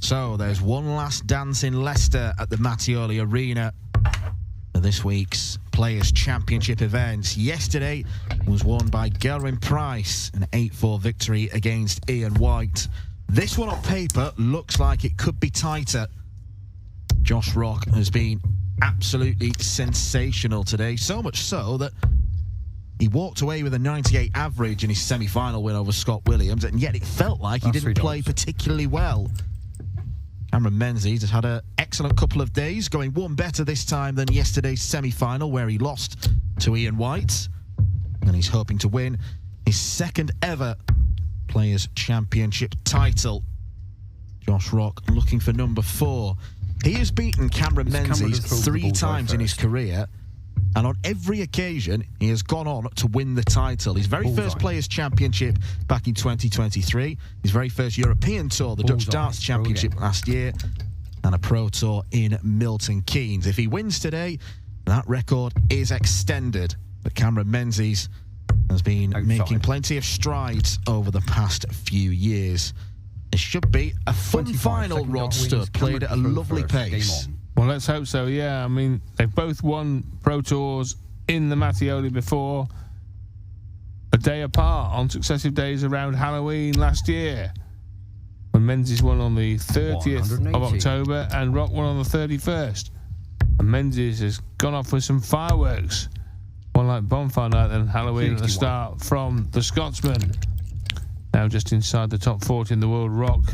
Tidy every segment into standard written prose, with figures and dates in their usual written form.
So there's one last dance in Leicester at the Mattioli Arena for this week's Players' Championship events. Yesterday was won by Gelrin Price, an 8-4 victory against Ian White. This one on paper looks like it could be tighter. Josh Rock has been absolutely sensational today, so much so that he walked away with a 98 average in his semi-final win over Scott Williams, and yet it felt like he didn't play particularly well. Cameron Menzies has had an excellent couple of days, going one better this time than yesterday's semi-final where he lost to Ian White, and he's hoping to win his second ever Players' Championship title. Josh Rock looking for number 4. He has beaten Cameron Menzies 3 times in his career, and on every occasion he has gone on to win the title. His very first Players' Championship back in 2023, his very first European Tour, the Dutch Darts Championship last year, and a Pro Tour in Milton Keynes. If he wins today, that record is extended. But Cameron Menzies has been making plenty of strides over the past few years. It should be a fun final, Rod Stud, played at a lovely pace. Well, let's hope so, yeah. I mean, they've both won Pro Tours in the Mattioli before, a day apart on successive days around Halloween last year, when Menzies won on the 30th of October and Rock won on the 31st. And Menzies has gone off with some fireworks, more like bonfire night than Halloween at the start from the Scotsman. Now just inside the top 40 in the world, Rock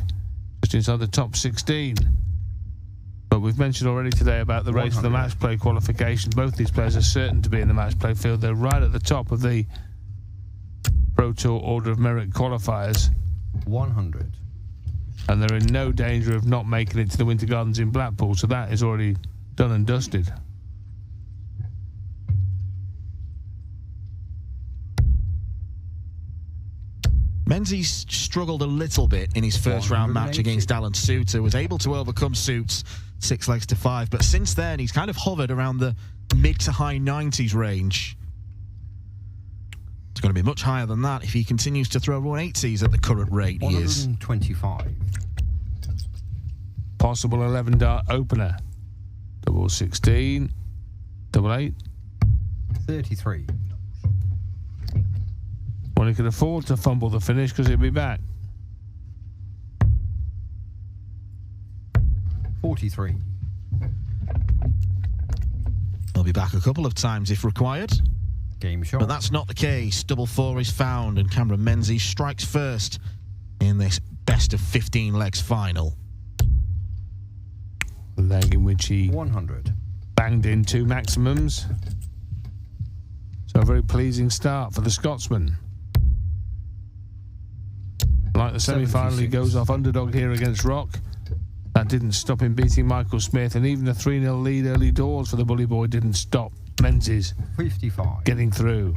just inside the top 16. But we've mentioned already today about the race for the match play qualification. Both these players are certain to be in the match play field. They're right at the top of the Pro Tour Order of Merit qualifiers. 100. And they're in no danger of not making it to the Winter Gardens in Blackpool, so that is already done and dusted. Menzies struggled a little bit in his first round match against Alan Suter, was able to overcome Suits 6 legs to 5, but since then he's kind of hovered around the mid to high 90s range. It's going to be much higher than that if he continues to throw 180s at the current rate he is. 125. Possible 11 dart opener. Double 16, double 8. 33. Well, he could afford to fumble the finish because he'll be back. 43. He'll be back a couple of times if required. Game shot. But that's not the case. Double 4 is found, and Cameron Menzies strikes first in this best of 15 legs final. The leg in which he 100. banged in 2 maximums. So a very pleasing start for the Scotsman. Like the semi-final, he goes off underdog here against Rock. That didn't stop him beating Michael Smith, and even a 3-0 lead early doors for the Bully Boy didn't stop Menzies 55. getting through.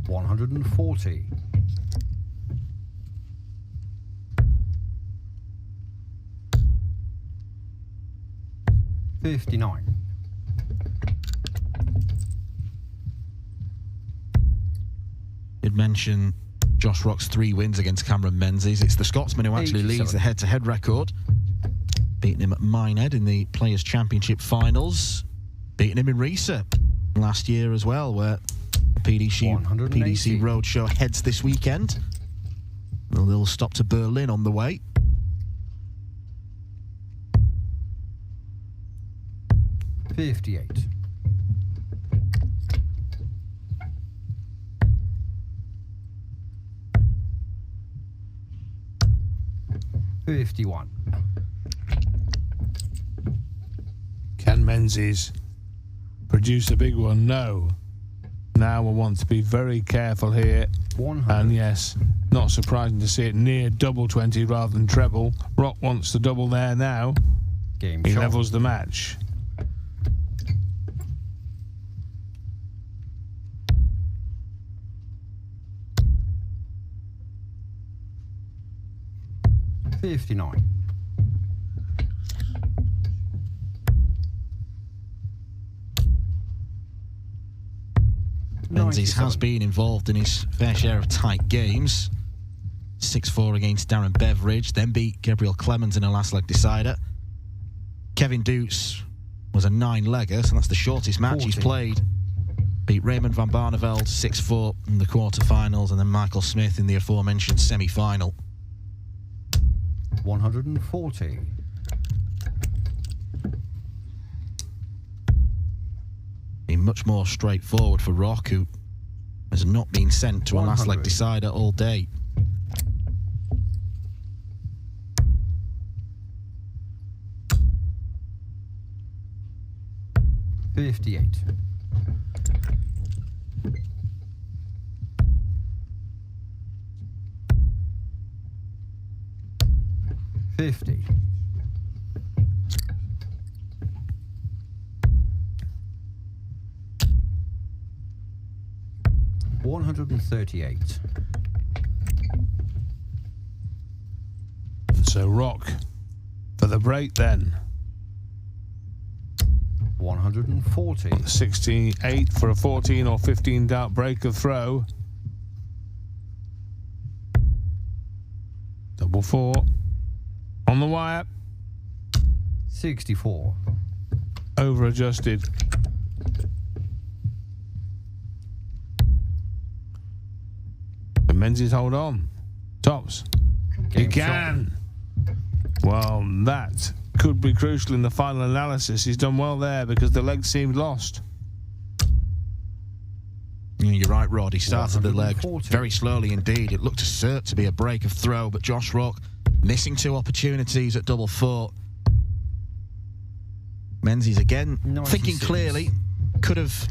$140. 59. Did mention Josh Rock's 3 wins against Cameron Menzies. It's the Scotsman who actually leads the head-to-head record. Beating him at Minehead in the Players' Championship finals. Beating him in Riesa last year as well, where the PDC Roadshow heads this weekend. A little stop to Berlin on the way. $58. 51. Can Menzies produce a big one? No. Now we want to be very careful here. 100. And yes, not surprising to see it near double 20 rather than treble. Rock wants the double there now. Game he shot. levels the match. $59. Menzies has 97. been involved in his fair share of tight games. 6-4 against Darren Beveridge, then beat Gabriel Clemens in a last leg decider. Kevin Dukes was a 9-legger, so that's the shortest match he's 14. played. Beat Raymond van Barneveld 6-4 in the quarterfinals, and then Michael Smith in the aforementioned semi-final. 140. Been much more straightforward for Rock, who has not been sent to a last leg 100. decider all day. $58. 50. 138. So Rock for the break then. 140. 68 for a 14 or 15 dart break of throw. Double 4 on the wire. 64. Over adjusted. The Menzies hold on. Tops. He Game can. Well, that could be crucial in the final analysis. He's done well there because the leg seemed lost. Yeah, you're right, Rod. He started the leg 140. very slowly indeed. It looked cert to be a break of throw, but Josh Rock missing 2 opportunities at double 4. Menzies again 96. thinking clearly. Could have,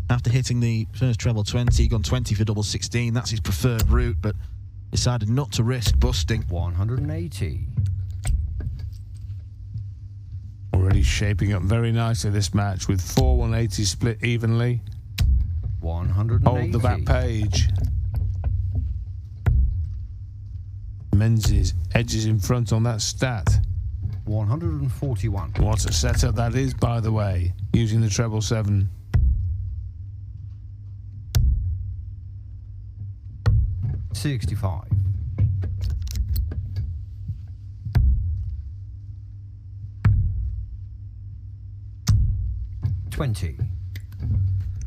after hitting the first treble 20, gone 20 for double 16. That's his preferred route, but decided not to risk busting. 180. Already shaping up very nicely this match with 4 180s split evenly. 180. Hold the back page. Menzies edges in front on that stat. 141. What a setup that is, by the way, using the treble 7. 65. 20.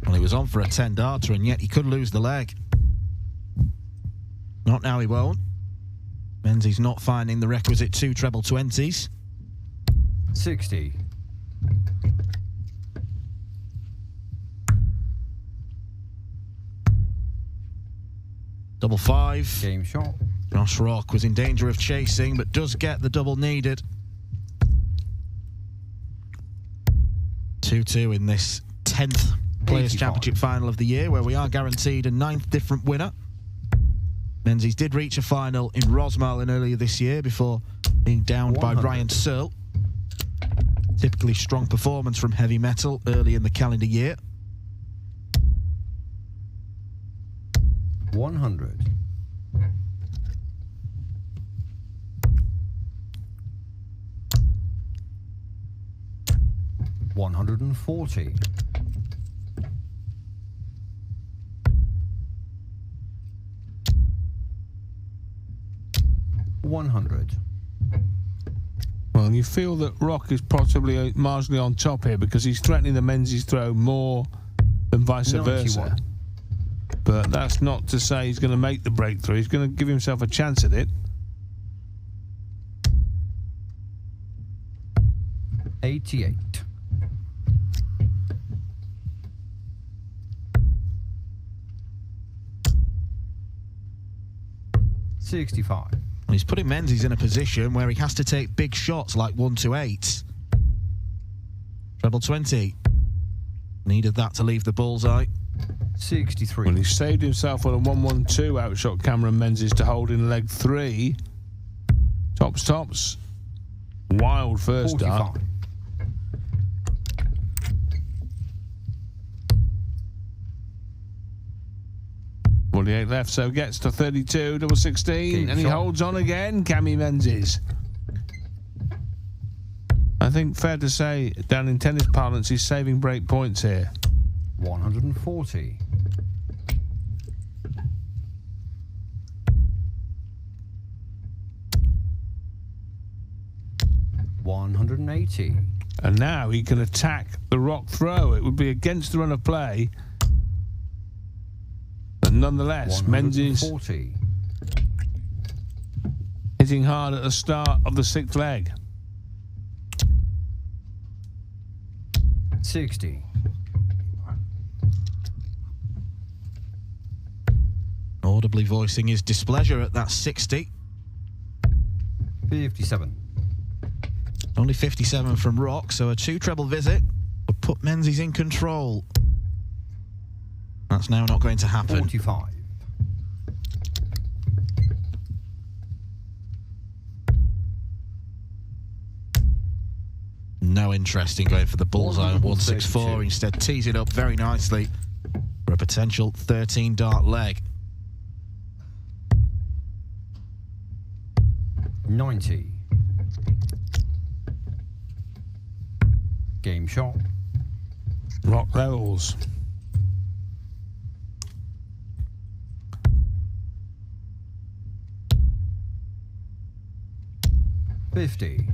Well, he was on for a 10-darter, and yet he could lose the leg. Not now, he won't. Menzies not finding the requisite 2 treble 20s. 60. Double 5. Game shot. Josh Rock was in danger of chasing, but does get the double needed. 2-2 in this 10th Players' 85. Championship final of the year, where we are guaranteed a 9th different winner. Menzies did reach a final in Rosmalen earlier this year before being downed by 100. Ryan Searle. Typically strong performance from heavy metal early in the calendar year. 100. 140. 100. Well, you feel that Rock is possibly marginally on top here because he's threatening the Menzies throw more than vice 91. versa. But that's not to say he's going to make the breakthrough. He's going to give himself a chance at it. 88. 65. And he's putting Menzies in a position where he has to take big shots like 1-8. Treble 20. Needed that to leave the bullseye. 63. Well, he saved himself on a 1-1-2 outshot Cameron Menzies to hold in leg 3. Tops. Wild first 45. dart. 48 left, so gets to 32, double 16, Game and he shot. holds on again, Cammy Menzies. I think fair to say, down in tennis parlance, he's saving break points here. 140. 180. And now he can attack the rock throw. It would be against the run of play. But nonetheless, Menzies 140. hitting hard at the start of the sixth leg. 60. Audibly voicing his displeasure at that 60. 57. Only 57 from Rock, so a two-treble visit would put Menzies in control. That's now not going to happen. 45. No interest in going for the bullseye on 164. 132. Instead, tees it up very nicely for a potential 13-dart leg. 90. Game shot. Rock levels. $50.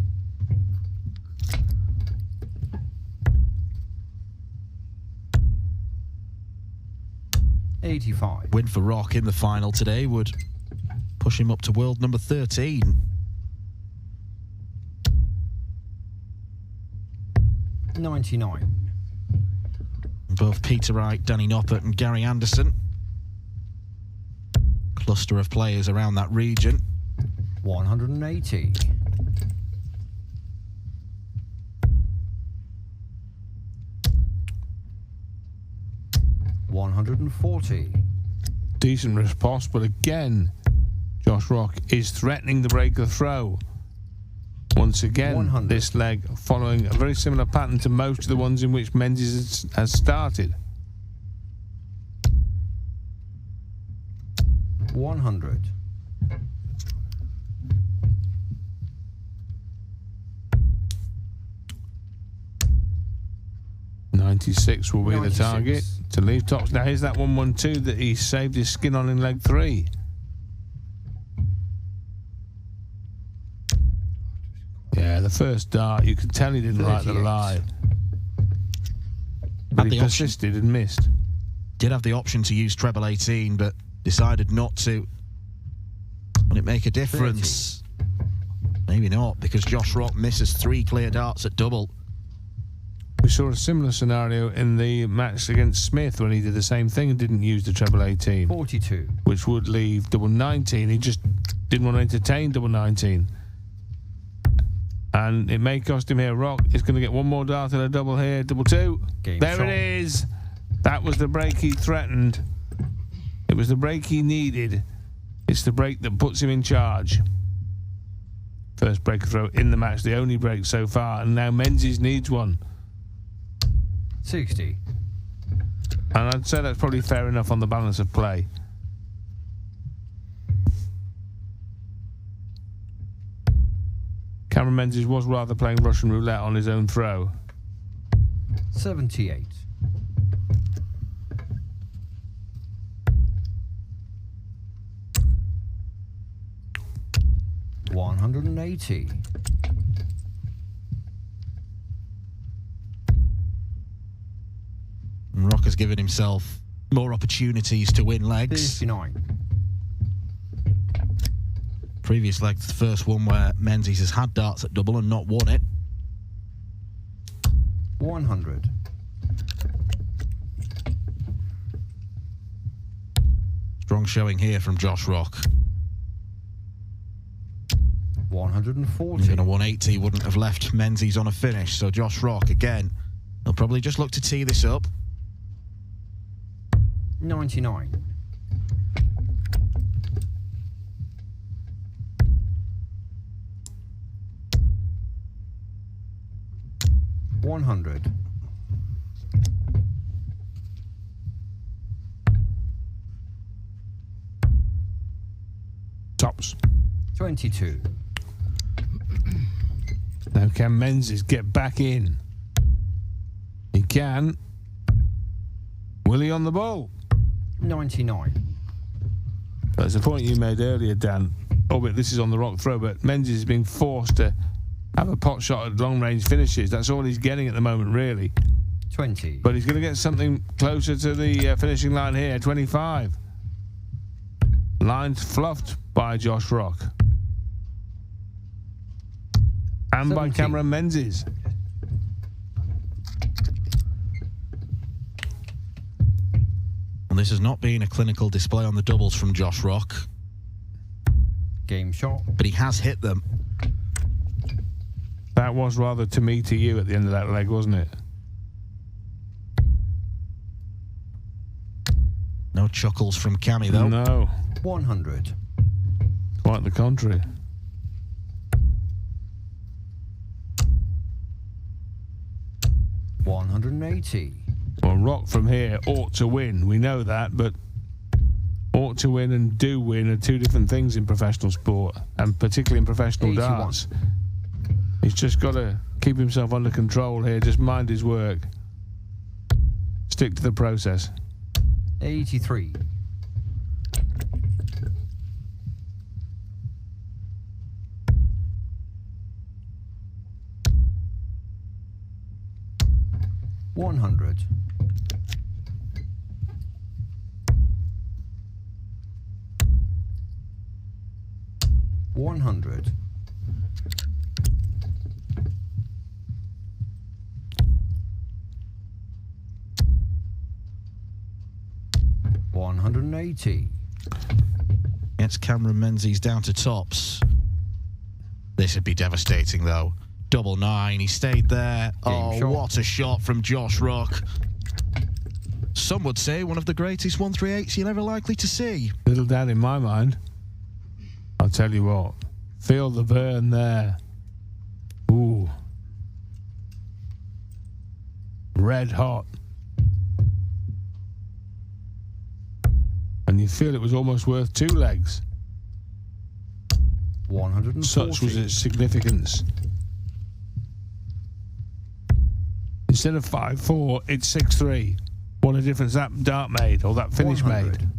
$85. Win for Rock in the final today would push him up to world number 13. $99. Both Peter Wright, Danny Noppert and Gary Anderson. Cluster of players around that region. 180. $140. Decent response, but again, Josh Rock is threatening the break of throw. Once again, 100. this leg following a very similar pattern to most of the ones in which Menzies has started. 100. $96 will be 96. the target to leave tops. Now here's that 112 that he saved his skin on in leg 3. Yeah, the first dart, you could tell he didn't like the 38. lie. But Had he the option. persisted and missed. Did have the option to use treble 18, but decided not to. Will it make a difference? Maybe not, because Josh Rock misses 3 clear darts at double. We saw a similar scenario in the match against Smith when he did the same thing and didn't use the treble 18, 42. which would leave double 19. He just didn't want to entertain double 19. And it may cost him here. Rock is going to get one more dart and a double here. Double 2. Game There shot. it is. That was the break he threatened. It was the break he needed. It's the break that puts him in charge. First break throw in the match, the only break so far, and now Menzies needs one. 60. And I'd say that's probably fair enough on the balance of play. Cameron Menzies was rather playing Russian roulette on his own throw. 78. $180. And Rock has given himself more opportunities to win legs. 59. Previous leg, the first one where Menzies has had darts at double and not won it. 100. Strong showing here from Josh Rock. 140. Even a 180 wouldn't have left Menzies on a finish. So Josh Rock, again, he'll probably just look to tee this up. 99. $100. Tops. 22. Now can Menzies get back in? He can. Will he on the ball? 99. That's a point you made earlier, Dan. Oh, but this is on the rock throw, but Menzies is being forced to have a pot shot at long range finishes. That's all he's getting at the moment, really. 20. But he's going to get something closer to the finishing line here. 25. Lines fluffed by Josh Rock. And by 17. Cameron Menzies. And this has not been a clinical display on the doubles from Josh Rock, Game shot. but he has hit them. That was rather to me to you at the end of that leg, wasn't it? No chuckles from Cammy, though. No. 100. Quite the contrary. $180. Well, Rock from here ought to win. We know that, but ought to win and do win are two different things in professional sport, and particularly in professional 81. darts. He's just got to keep himself under control here, just mind his work. Stick to the process. 83. $100. $100. $180. Gets Cameron Menzies down to tops. This would be devastating, though. 99. He stayed there. Oh, shot. what a shot from Josh Rock. Some would say one of the greatest 138s you're ever likely to see. Little doubt in my mind. I'll tell you what. Feel the burn there. Ooh. Red hot. And you feel it was almost worth two legs. 140. Such was its significance. Instead of 5-4, it's 6-3. What a difference that dart made, or that finish 100. made.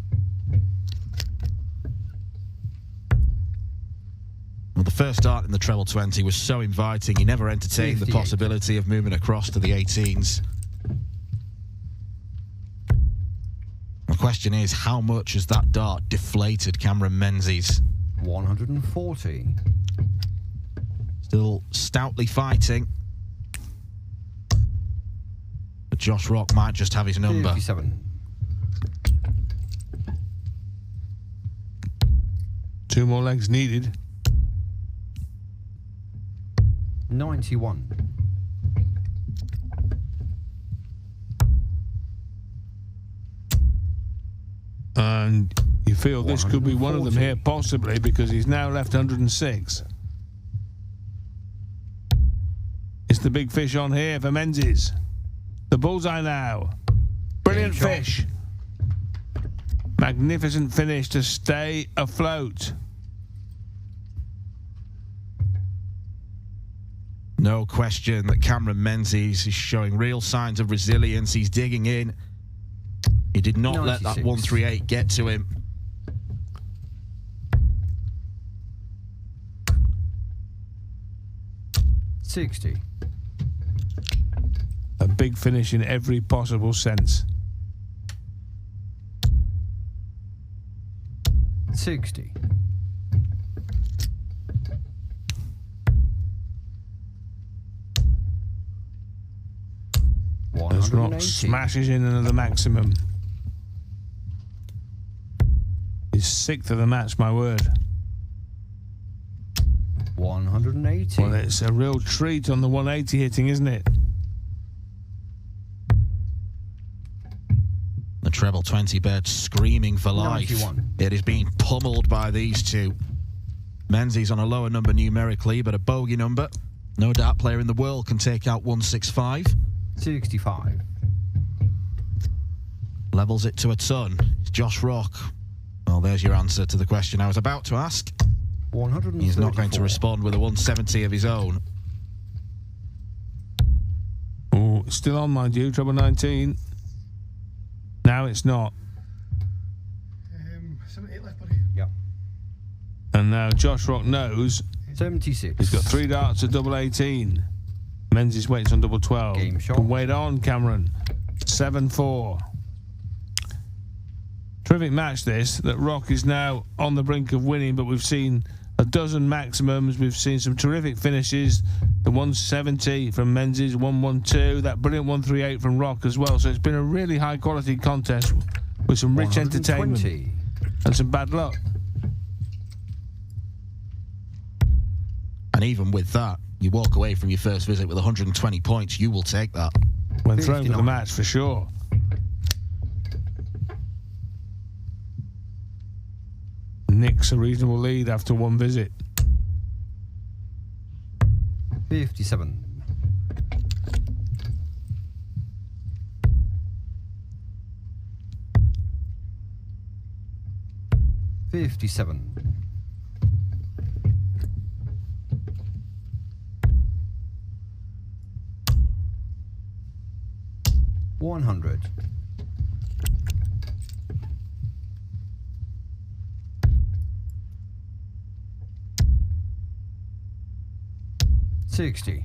Well, the first dart in the treble 20 was so inviting, he never entertained the 58. possibility of moving across to the 18s. The question is, how much has that dart deflated Cameron Menzies? 140. Still stoutly fighting. But Josh Rock might just have his number. 57. Two more legs needed. 91. And you feel this could be one of them 140. here, possibly, because he's now left 106. It's the big fish on here for Menzies. The bullseye now. Brilliant Game shot. fish. Magnificent finish to stay afloat. No question that Cameron Menzies is showing real signs of resilience. He's digging in. He did not let that 96. 138 get to him. $60. A big finish in every possible sense. $60. As Rock 180. smashes in another maximum. He's sixth of the match, my word. 180. Well, it's a real treat on the 180 hitting, isn't it? The treble 20 bed screaming for life. 91. It is being pummeled by these two. Menzies on a lower number numerically, but a bogey number. No dart player in the world can take out 165. 65. Levels it to a ton. It's Josh Rock. Well, there's your answer to the question I was about to ask. 134. He's not going to respond with a 170 of his own. Oh, it's still on, mind you, treble 19. Now it's not. 78 left, buddy. Yep. And now Josh Rock knows 76. He's got 3 darts at double 18. Menzies waits on double 12. Game shot. Can wait on, Cameron. 7-4. Terrific match this, that Rock is now on the brink of winning, but we've seen a dozen maximums. We've seen some terrific finishes. The 170 from Menzies, 112, that brilliant 138 from Rock as well. So it's been a really high quality contest with some rich 120. entertainment and some bad luck. And even with that, you walk away from your first visit with 120 points. You will take that. When thrown for the 59. match, for sure. Nicks a reasonable lead after one visit. 57. 57. 100. 60.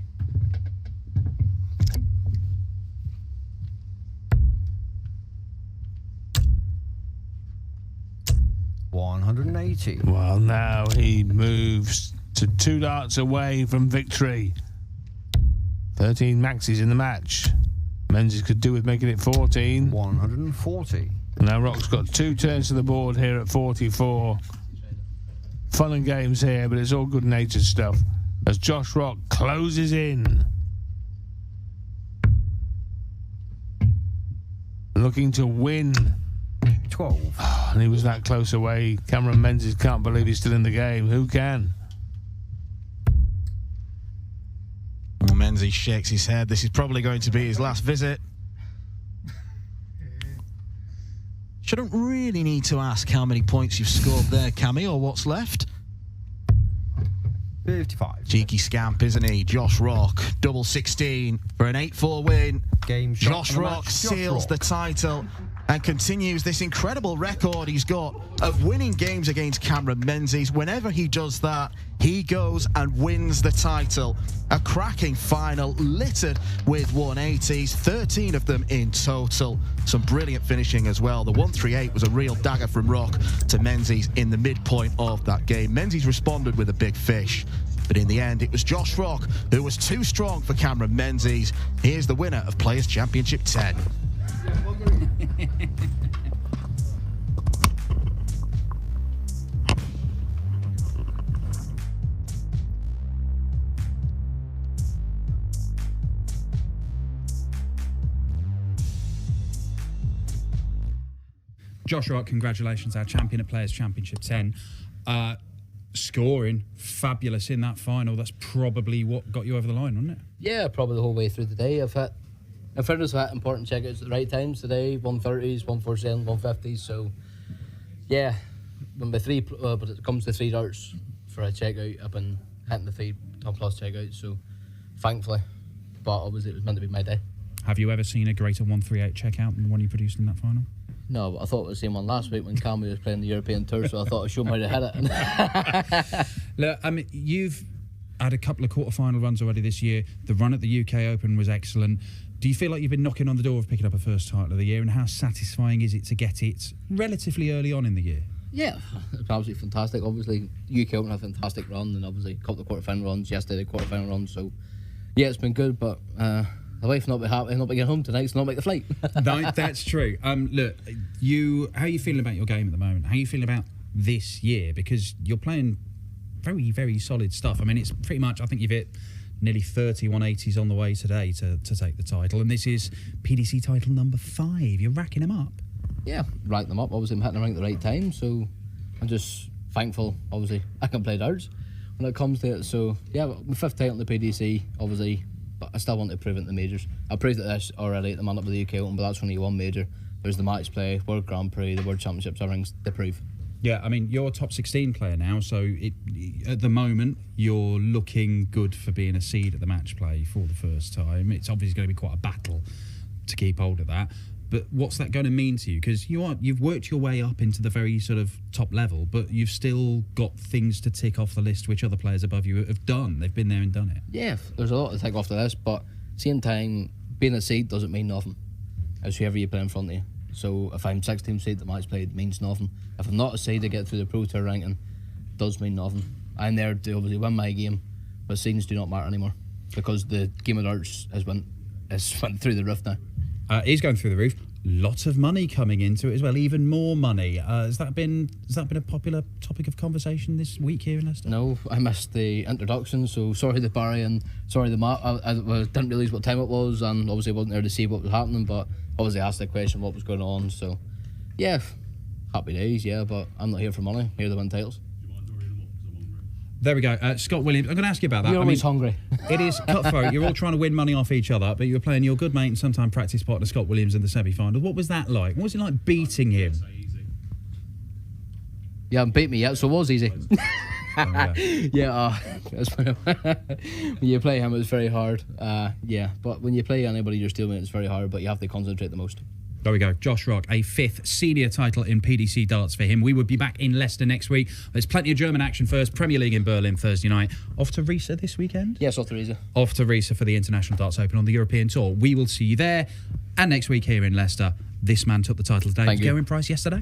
180. Well, now he moves to 2 darts away from victory. 13 maxis in the match. Menzies could do with making it 14. 140. Now Rock's got 2 turns to the board here at 44. Fun and games here, but it's all good-natured stuff. As Josh Rock closes in. Looking to win. 12. And he was that close away. Cameron Menzies can't believe he's still in the game. Who can? Well, Menzies shakes his head. This is probably going to be his last visit. Shouldn't really need to ask how many points you've scored there, Cammy, or what's left. 55. Cheeky scamp, isn't he? Josh Rock, double 16 for an 8-4 win. Game shot Josh of the Rock match. seals Josh the Rock. title and continues this incredible record he's got of winning games against Cameron Menzies. Whenever he does that, he goes and wins the title. A cracking final littered with 180s, 13 of them in total. Some brilliant finishing as well. The 138 was a real dagger from Rock to Menzies in the midpoint of that game. Menzies responded with a big fish, but in the end it was Josh Rock who was too strong for Cameron Menzies. Here's the winner of Players Championship 10. Josh Rock, congratulations, our champion at Players Championship 10. Scoring fabulous in that final. That's probably what got you over the line, wasn't it? Yeah, probably the whole way through the day. I've hit important checkouts at the right times today. 130s, 147s, 150s. So, yeah, when it comes to 3 darts for a checkout, I've been hitting the 3 top class checkouts. So, thankfully, but obviously it was meant to be my day. Have you ever seen a greater 138 checkout than the one you produced in that final? No, but I thought it was the same one last week when Cammy was playing the European Tour, so I thought I'd show him how to hit it. Look, I mean, you've had a couple of quarterfinal runs already this year. The run at the UK Open was excellent. Do you feel like you've been knocking on the door of picking up a first title of the year, and how satisfying is it to get it relatively early on in the year? Yeah, it's absolutely fantastic. Obviously, UK Open had a fantastic run, and obviously a couple of quarterfinal runs, yesterday the quarterfinal run, so yeah, it's been good, but the wife not be happy, not be getting home tonight, so not make the flight. No, that's true. Look, how are you feeling about your game at the moment? How are you feeling about this year? Because you're playing very, very solid stuff. I mean, it's pretty much, I think you've hit nearly 30 180s on the way today to take the title, and this is PDC title number 5. You're racking them up. Yeah, rack them up. Obviously, I'm hitting them at the right time, so I'm just thankful, obviously, I can play darts when it comes to it. So, yeah, my 5th title in the PDC, obviously, but I still want to prove it in the majors. I proved it this already at the man up with the UK Open, but that's only one major. There's the match play, World Grand Prix, the World Championships, everything's to prove. Yeah, I mean, you're a top 16 player now, so at the moment, you're looking good for being a seed at the match play for the first time. It's obviously going to be quite a battle to keep hold of that. But what's that going to mean to you? Because you've worked your way up into the very sort of top level, but you've still got things to tick off the list which other players above you have done. They've been there and done it. Yeah, there's a lot to take off the list, but same time, being a seed doesn't mean nothing. It's whoever you play in front of you. So if I'm 16th seed, the match played means nothing. If I'm not a seed to get through the Pro Tour ranking, does mean nothing. I'm there to obviously win my game, but seeds do not matter anymore because the game of darts has went through the roof now. Is going through the roof. Lots of money coming into it as well, even more money. Has that been a popular topic of conversation this week here in Leicester? No, I missed the introduction, so sorry the Barry and sorry the Matt. I didn't realise what time it was, and obviously wasn't there to see what was happening, but obviously asked the question what was going on. So yeah, happy days, yeah, but I'm not here for money, I'm here to win titles. There we go. Scott Williams, I'm going to ask you about that. You're always hungry. It is cutthroat. You're all trying to win money off each other, but you were playing your good mate and sometime practice partner Scott Williams in the semi-final. What was that like? What was it like beating him? You haven't beat me yet, so it was easy. Yeah. When you play him, it's very hard. Yeah, but when you play anybody you're still it's very hard, but you have to concentrate the most. There we go. Josh Rock, a 5th senior title in PDC darts for him. We will be back in Leicester next week. There's plenty of German action first. Premier League in Berlin Thursday night. Off to Riesa this weekend? Yes, off to Riesa. Off to Riesa for the International Darts Open on the European Tour. We will see you there. And next week here in Leicester, this man took the title today. Thank you. Geraint Price yesterday.